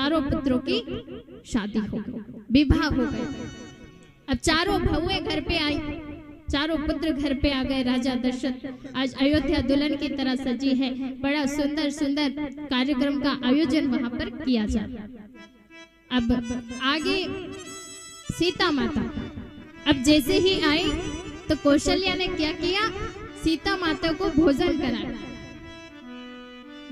चारों पुत्रों की शादी हो गई, विवाह हो गए। अब चारों बहुएं घर पे आई, चारों पुत्र घर पे आ गए। राजा दशरथ आज अयोध्या दुल्हन की तरह सजी है, बड़ा सुंदर सुंदर कार्यक्रम का आयोजन वहां पर किया जाए। अब आगे सीता माता, अब जैसे ही आई तो कौशल्या ने क्या किया, सीता माता को भोजन कराया।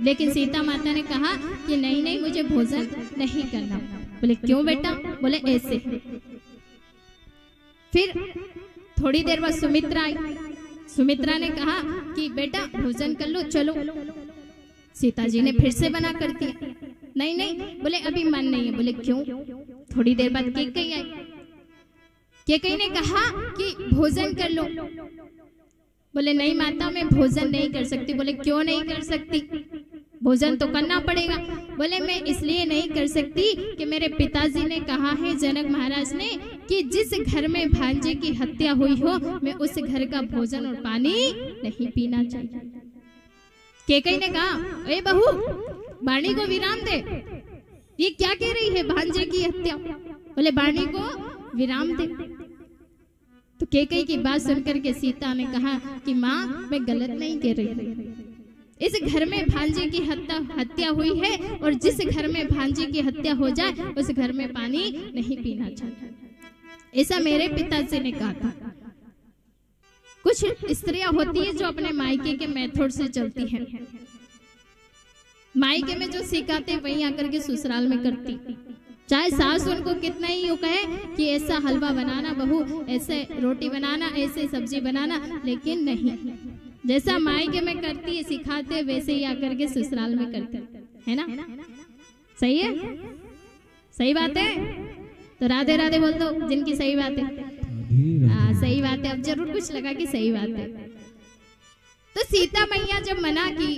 लेकिन सीता माता ने कहा कि नहीं नहीं, मुझे भोजन नहीं करना। बोले क्यों बेटा? बोले ऐसे। फिर थोड़ी देर बाद सुमित्रा आई, सुमित्रा ने कहा कि बेटा भोजन कर लो, चलो। सीता जी ने फिर से मना कर दिया, नहीं नहीं, बोले अभी मन नहीं है। बोले क्यों? थोड़ी देर बाद कैकेयी आई, कैकेयी ने कहा कि भोजन कर लो। बोले नहीं माता, मैं भोजन नहीं कर सकती। बोले क्यों नहीं कर सकती? भोजन तो करना पड़ेगा। बोले मैं इसलिए नहीं कर सकती कि मेरे पिताजी ने कहा है, जनक महाराज ने, कि जिस घर में भांजे की हत्या हुई हो, मैं उस घर का भोजन और पानी नहीं पीना चाहिए। कैकेयी ने कहा, ए बहू, वाणी को विराम दे, ये क्या कह रही है, भांजे की हत्या? बोले वाणी को विराम दे। तो कैकेयी की बात सुनकर के सीता ने कहा कि माँ, मैं गलत नहीं कह रही, इस घर में भांजे की हत्या हुई है, और जिस घर में भांजे की हत्या हो जाए उस घर में पानी नहीं पीना चाहिए, ऐसा मेरे पिताजी ने कहा था। कुछ स्त्रियां होती है जो अपने मायके के मेथड से चलती हैं, मायके में जो सिखाते वही आकर के ससुराल में करती। चाहे सास उनको कितना ही यूं कहे कि ऐसा हलवा बनाना बहू, ऐसे रोटी बनाना, ऐसे सब्जी बनाना, लेकिन नहीं, जैसा मायके में करती है सिखाते वैसे ही आकर के ससुराल में करते है ना। सही है, सही बात है। तो राधे राधे बोल दो जिनकी सही बात है। सही बात है, अब जरूर कुछ लगा कि सही बात है। तो सीता मैया जब मना की,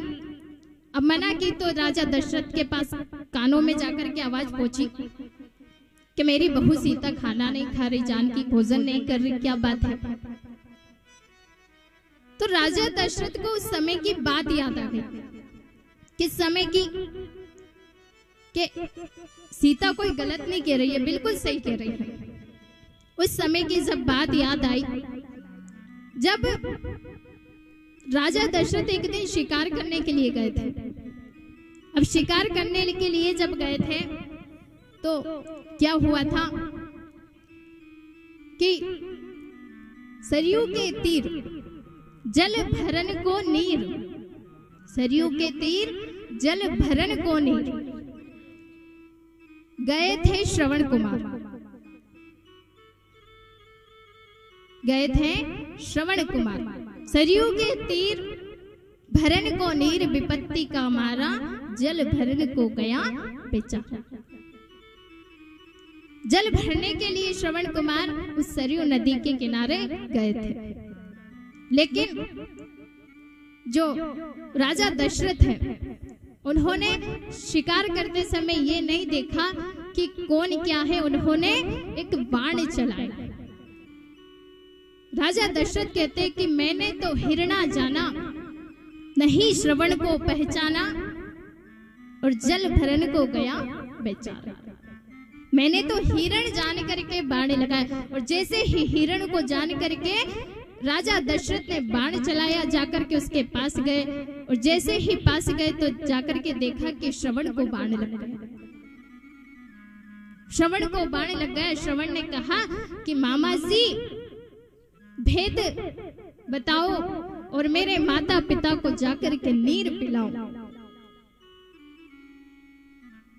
अब मना की तो राजा दशरथ के पास कानों में जाकर के आवाज पहुंची कि मेरी बहू सीता खाना नहीं खा रही, जानकी भोजन नहीं कर रही, क्या बात है? तो राजा दशरथ को उस समय की बात याद आ गई। किस समय की? कि सीता कोई गलत नहीं कह रही है, बिल्कुल सही कह रही है। उस समय की जब बात याद आई, जब राजा दशरथ एक दिन शिकार करने के लिए गए थे। अब शिकार करने के लिए जब गए थे तो क्या हुआ था कि सरयू के तीर जल भरन को नीर, सरयू के तीर जल भरन को नीर, गए थे श्रवण कुमार, गए थे श्रवण कुमार। सरयू के तीर भरन को नीर, विपत्ति का मारा जल भरन को गया बेचारा। जल भरने के लिए श्रवण कुमार उस सरयू नदी के किनारे गए थे, लेकिन जो राजा दशरथ है उन्होंने शिकार करते समय ये नहीं देखा कि कौन क्या है, उन्होंने एक बाण चलाया। राजा दशरथ कहते हैं कि मैंने तो हिरणा जाना, नहीं श्रवण को पहचाना, और जल भरन को गया बेचारा। मैंने तो हिरण जान करके बाण लगाया, और जैसे ही हिरण को जान करके राजा दशरथ ने बाण चलाया, जाकर के उसके पास गए, और जैसे ही पास गए तो जाकर के देखा कि श्रवण को बाण लग गया। श्रवण को बाण लग गया। श्रवण ने कहा कि मामा जी भेद बताओ और मेरे माता पिता को जाकर के नीर पिलाओ।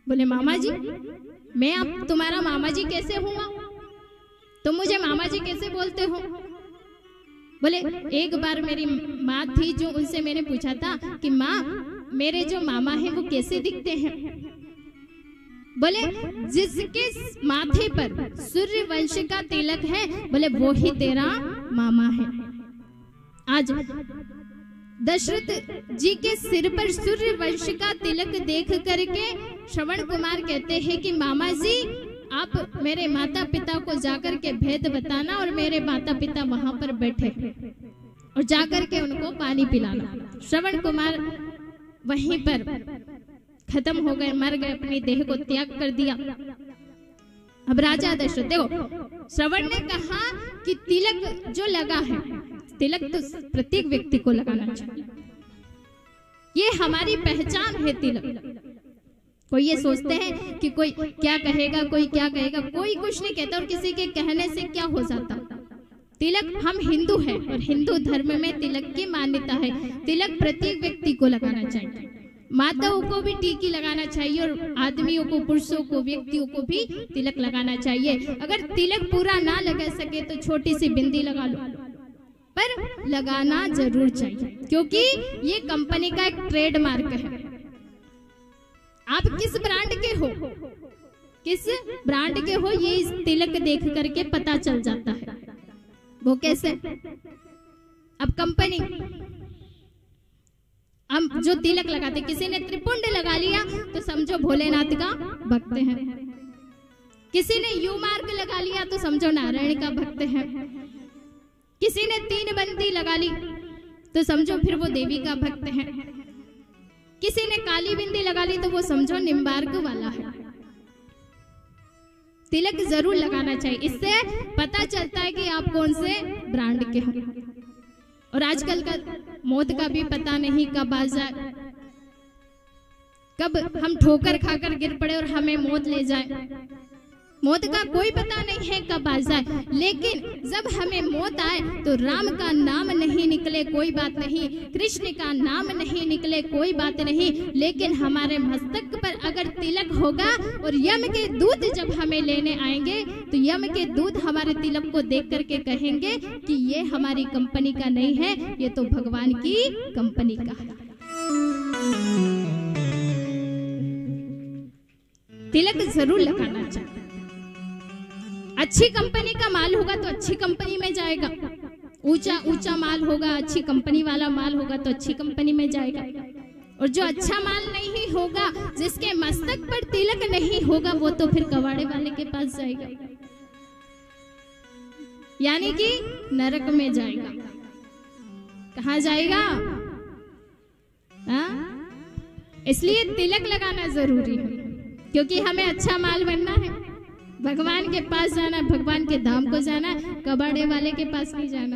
बोले मामा जी, मैं अब तुम्हारा मामा जी कैसे हुआ? तुम मुझे मामा जी कैसे बोलते हो? बोले एक बार मेरी माँ थी जो उनसे मैंने पूछा था कि माँ मेरे जो मामा हैं वो कैसे दिखते हैं? बोले जिसके माथे पर सूर्य वंश का तिलक है, बोले वो ही तेरा मामा है। आज दशरथ जी के सिर पर सूर्य वंश का तिलक देख करके श्रवण कुमार कहते हैं कि मामा जी आप मेरे माता पिता को जाकर के भेद बताना, और मेरे माता पिता वहां पर बैठे और जाकर के उनको पानी पिलाना। श्रवण कुमार वहीं पर खत्म हो गए, मर गए, अपनी देह को त्याग कर दिया। अब राजा दशरथ, देखो श्रवण ने कहा कि तिलक जो लगा है, तिलक तो प्रत्येक व्यक्ति को लगाना चाहिए, ये हमारी पहचान है तिलक। कोई ये सोचते हैं कि कोई क्या कहेगा, कोई क्या कहेगा, कोई कुछ नहीं कहता और किसी के कहने से क्या हो जाता। तिलक, हम हिंदू हैं और हिंदू धर्म में तिलक की मान्यता है। तिलक प्रत्येक व्यक्ति को लगाना चाहिए, माताओं को भी टीकी लगाना चाहिए और आदमियों को, पुरुषों को, व्यक्तियों को भी तिलक लगाना चाहिए। अगर तिलक पूरा ना लगा सके तो छोटी सी बिंदी लगा लो, पर लगाना जरूर चाहिए, क्योंकि ये कंपनी का एक ट्रेडमार्क है। आप किस ब्रांड के हो, किस ब्रांड के हो, ये इस तिलक देख करके पता चल जाता है। वो कैसे? अब कंपनी, हम जो तिलक लगाते, किसी ने त्रिपुंड लगा लिया तो समझो भोलेनाथ का भक्त है, किसी ने यू मार्ग लगा लिया तो समझो नारायण का भक्त है, किसी ने 3 बंदी लगा ली तो समझो फिर वो देवी का भक्त है, किसी ने काली बिंदी लगा ली तो वो समझो निम्बार्क वाला है। तिलक जरूर लगाना चाहिए, इससे पता चलता है कि आप कौन से ब्रांड के हो। और आजकल का मौत का भी पता नहीं कब आ जाए, कब हम ठोकर खाकर गिर पड़े और हमें मौत ले जाए। मौत का कोई पता नहीं है कब आ जाए, लेकिन जब हमें मौत आए तो राम का नाम नहीं निकले कोई बात नहीं, कृष्ण का नाम नहीं निकले कोई बात नहीं, लेकिन हमारे मस्तक पर अगर तिलक होगा और यम के दूत जब हमें लेने आएंगे तो यम के दूत हमारे तिलक को देख करके कहेंगे कि ये हमारी कंपनी का नहीं है, ये तो भगवान की कंपनी का है। तिलक जरूर लगाना चाहिए। अच्छी कंपनी का माल होगा तो अच्छी कंपनी में जाएगा, ऊंचा ऊंचा माल होगा, अच्छी कंपनी वाला माल होगा तो अच्छी कंपनी में जाएगा। और जो अच्छा माल नहीं होगा, जिसके मस्तक पर तिलक नहीं होगा, वो तो फिर कबाड़े वाले के पास जाएगा, यानी कि नरक में जाएगा। कहाँ जाएगा? इसलिए तिलक लगाना जरूरी है, क्योंकि हमें अच्छा माल बनना है, भगवान के पास जाना, भगवान के धाम को जाना, कबाड़े वाले के पास नहीं जाना।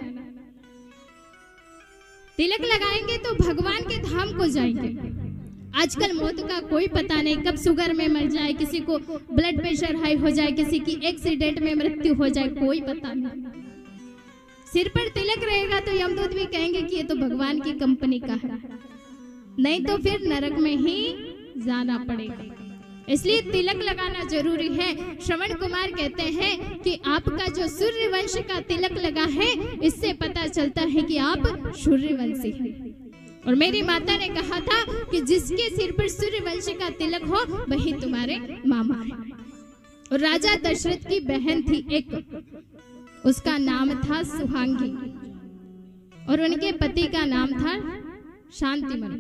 तिलक लगाएंगे तो भगवान के धाम को जाएंगे। आजकल मौत का कोई पता नहीं, कब शुगर में मर जाए, किसी को ब्लड प्रेशर हाई हो जाए, किसी की एक्सीडेंट में मृत्यु हो जाए, कोई पता नहीं। सिर पर तिलक रहेगा तो यमदूत भी कहेंगे कि ये तो भगवान की कंपनी का है, नहीं तो फिर नरक में ही जाना पड़ेगा। इसलिए तिलक लगाना जरूरी है। श्रवण कुमार कहते हैं कि आपका जो सूर्यवंश का तिलक लगा है, इससे पता चलता है कि आप सूर्यवंशी हैं। और मेरी माता ने कहा था कि जिसके सिर पर सूर्यवंश का तिलक हो वही तुम्हारे मामा है। और राजा दशरथ की बहन थी एक, उसका नाम था सुहांगी और उनके पति का नाम था शांतिमन।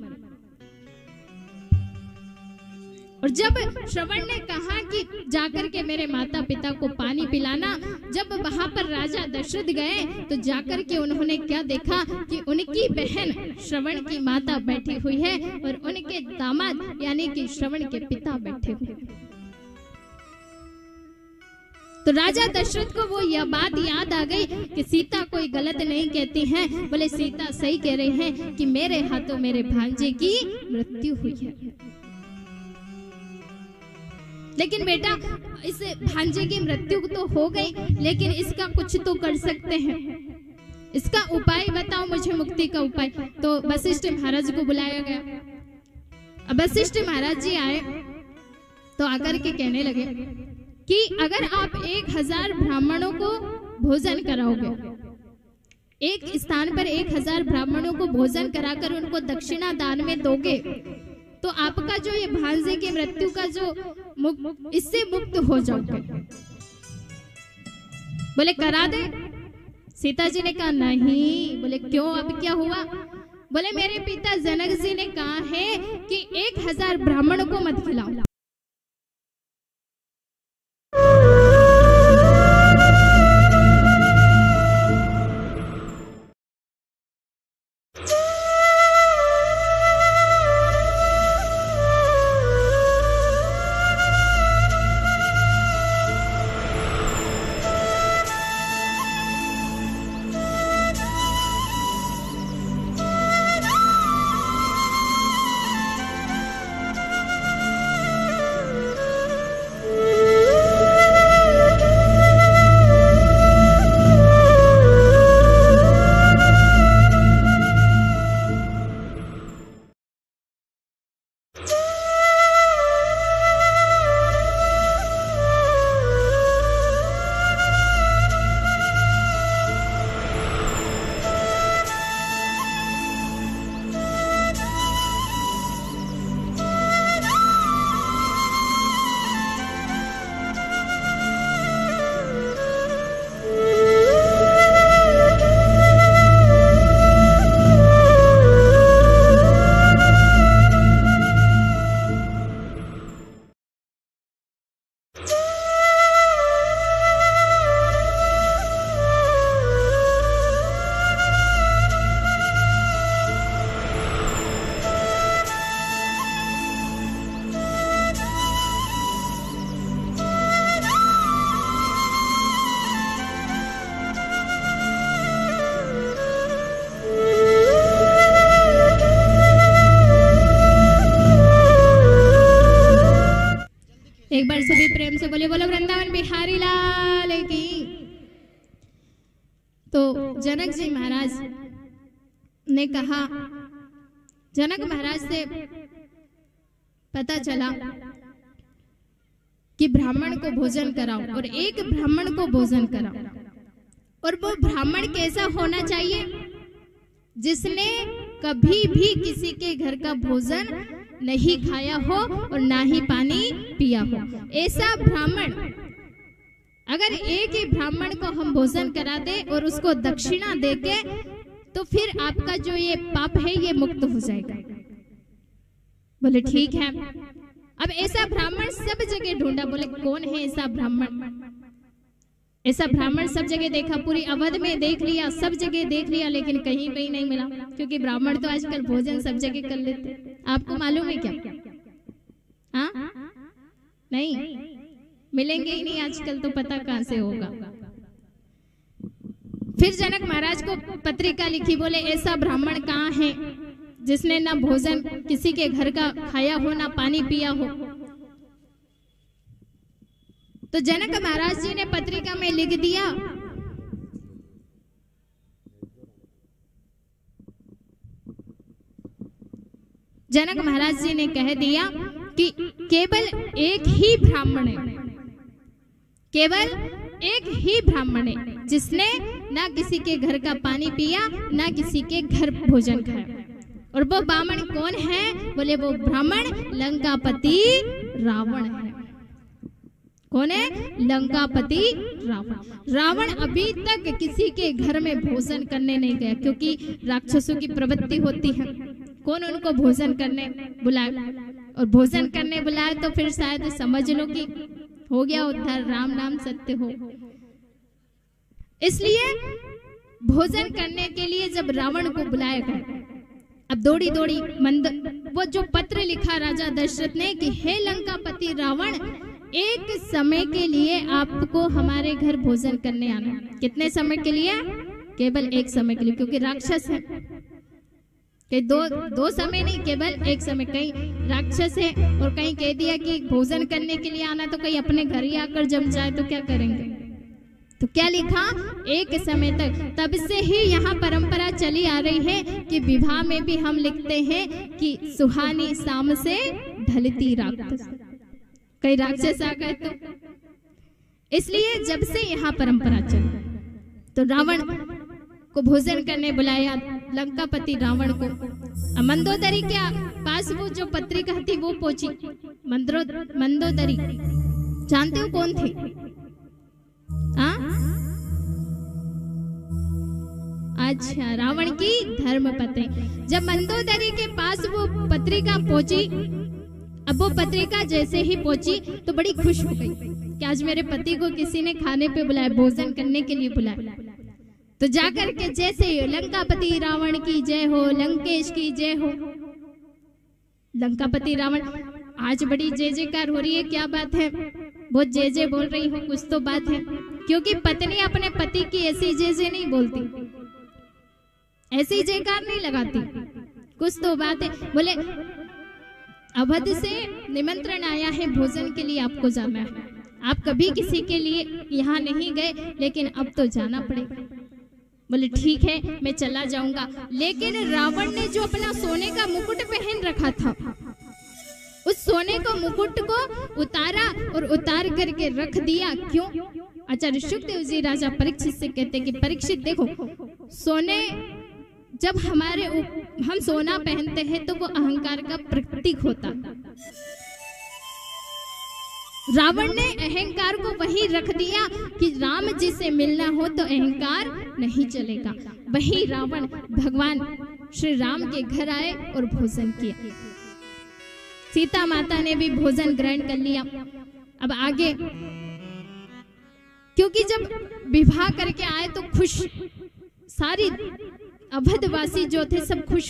और जब श्रवण ने कहा कि जाकर के मेरे माता पिता को पानी पिलाना, जब वहां पर राजा दशरथ गए तो जाकर के उन्होंने क्या देखा कि उनकी बहन श्रवण की माता बैठी हुई है और उनके दामाद यानी कि श्रवण के पिता बैठे हुए। तो राजा दशरथ को वो यह बात याद आ गई कि सीता कोई गलत नहीं कहती हैं, बोले सीता सही कह रही हैं कि मेरे हाथों मेरे भांजे की मृत्यु हुई है। लेकिन बेटा, इस भांजे की मृत्यु तो हो गई, लेकिन इसका कुछ तो कर सकते हैं, इसका उपाय बताओ मुझे, मुक्ति का उपाय। तो वशिष्ठ महाराज को बुलाया गया। अब वशिष्ठ महाराज जी आए तो आकर के कहने लगे कि अगर आप 1000 ब्राह्मणों को भोजन कराओगे, एक स्थान पर 1000 ब्राह्मणों को भोजन कराकर उनको दक्षिणा दान में दोगे, तो आपका जो ये भांजे की मृत्यु का जो इससे मुक्त हो जाओगे। बोले करा दे। सीता जी ने कहा नहीं। बोले क्यों, अब क्या हुआ? बोले मेरे पिता जनक जी ने कहा है कि 1000 ब्राह्मणों को मत खिलाओ। एक बार सभी प्रेम से बोले, बोलो वृंदावन बिहारी लाल की। तो जनक जी महाराज ने कहा, जनक महाराज से पता चला कि ब्राह्मण को भोजन कराओ, और एक ब्राह्मण को भोजन कराओ, और वो ब्राह्मण कैसा होना चाहिए? जिसने कभी भी किसी के घर का भोजन नहीं खाया हो और ना ही पानी पिया हो। ऐसा ब्राह्मण, अगर एक ही ब्राह्मण को हम भोजन करा दे और उसको दक्षिणा देके, तो फिर आपका जो ये पाप है ये मुक्त हो जाएगा। बोले ठीक है। अब ऐसा ब्राह्मण सब जगह ढूंढा। बोले कौन है ऐसा ब्राह्मण? ऐसा ब्राह्मण सब जगह देखा, पूरी अवध में देख लिया, सब जगह देख लिया, लेकिन कहीं पे नहीं मिला, क्योंकि ब्राह्मण तो आजकल भोजन सब जगह कर लेते। आपको मालूम है क्या? हाँ, नहीं मिलेंगे ही नहीं आजकल, तो पता कहां से होगा। फिर जनक महाराज को पत्रिका लिखी। बोले ऐसा ब्राह्मण कहाँ है जिसने ना भोजन किसी के घर का खाया हो, ना पानी पिया हो। तो जनक महाराज जी ने पत्रिका में लिख दिया, जनक महाराज जी ने कह दिया कि केवल एक ही ब्राह्मण है, केवल एक ही ब्राह्मण है जिसने ना किसी के घर का पानी पिया, ना किसी के घर भोजन खाया। और वो ब्राह्मण कौन है? बोले वो ब्राह्मण लंकापति रावण है। कौन है? लंकापति रावण। रावण अभी तक किसी के घर में भोजन करने नहीं गया, क्योंकि राक्षसों की प्रवृत्ति होती है। कौन उनको भोजन करने बुलाए? और भोजन करने बुलाए तो फिर शायद समझ लो कि हो गया उद्धार, राम नाम सत्य हो। इसलिए भोजन करने के लिए जब रावण को बुलाया गया, अब दौड़ी दौड़ी वो जो पत्र लिखा राजा दशरथ ने कि हे लंकापति रावण, एक समय के लिए आपको हमारे घर भोजन करने आना। कितने समय के लिए? केवल एक समय के लिए, क्योंकि राक्षस है। कहीं दो समय नहीं, केवल एक समय। कहीं राक्षस है और कहीं कह दिया कि भोजन करने के लिए आना, तो कहीं अपने घर ही आकर जम जाए तो क्या करेंगे? तो क्या लिखा? एक समय तक। तब से ही यहाँ परंपरा चली आ रही है कि विवाह में भी हम लिखते हैं कि सुहानी शाम से ढलती रात। कई राक्षस आ गए तो इसलिए जब से यहाँ परंपरा चली, तो रावण को भोजन करने बुलाया, लंकापति रावण को। मंदोदरी के पास वो जो पत्रिका थी वो पहुंची। मंदोदरी जानते हो कौन थे? अच्छा, रावण की धर्मपत्नी। जब मंदोदरी के पास वो पत्रिका पहुंची, अब वो पत्रिका जैसे ही पहुंची तो बड़ी खुश हो गई कि आज मेरे पति को किसी ने खाने पे बुलाया, भोजन करने के लिए बुलाया। तो जाकर के जैसे ही लंकापति रावण की जय हो, लंकेश की जय हो। लंकापति रावण, आज बड़ी जय जयकार हो रही है, क्या बात है? बहुत जय जय बोल रही हो, कुछ तो बात है। क्योंकि पत्नी अपने पति की ऐसी जय जय नहीं बोलती, ऐसी जयकार नहीं लगाती, कुछ तो बात है। बोले अवध से निमंत्रण आया है भोजन के लिए, आपको जाना है। आप कभी किसी के लिए यहाँ नहीं गए, लेकिन अब तो जाना पड़ेगा। बोले ठीक है, मैं चला जाऊंगा। लेकिन रावण ने जो अपना सोने का मुकुट पहन रखा था, उस सोने को मुकुट को उतारा और उतार करके रख दिया। क्यों? आचार्य शुकदेव जी राजा परीक्षित से कहते कि परीक्षित देखो, सोने जब हम सोना पहनते हैं तो वो अहंकार का प्रतीक होता। रावण ने अहंकार को वहीं रख दिया कि राम जी से मिलना हो तो अहंकार नहीं चलेगा। वही रावण भगवान श्री राम के घर आए और भोजन किया। सीता माता ने भी भोजन ग्रहण कर लिया। अब आगे, क्योंकि जब विवाह करके आए तो खुश, सारी अवधवासी जो थे सब खुश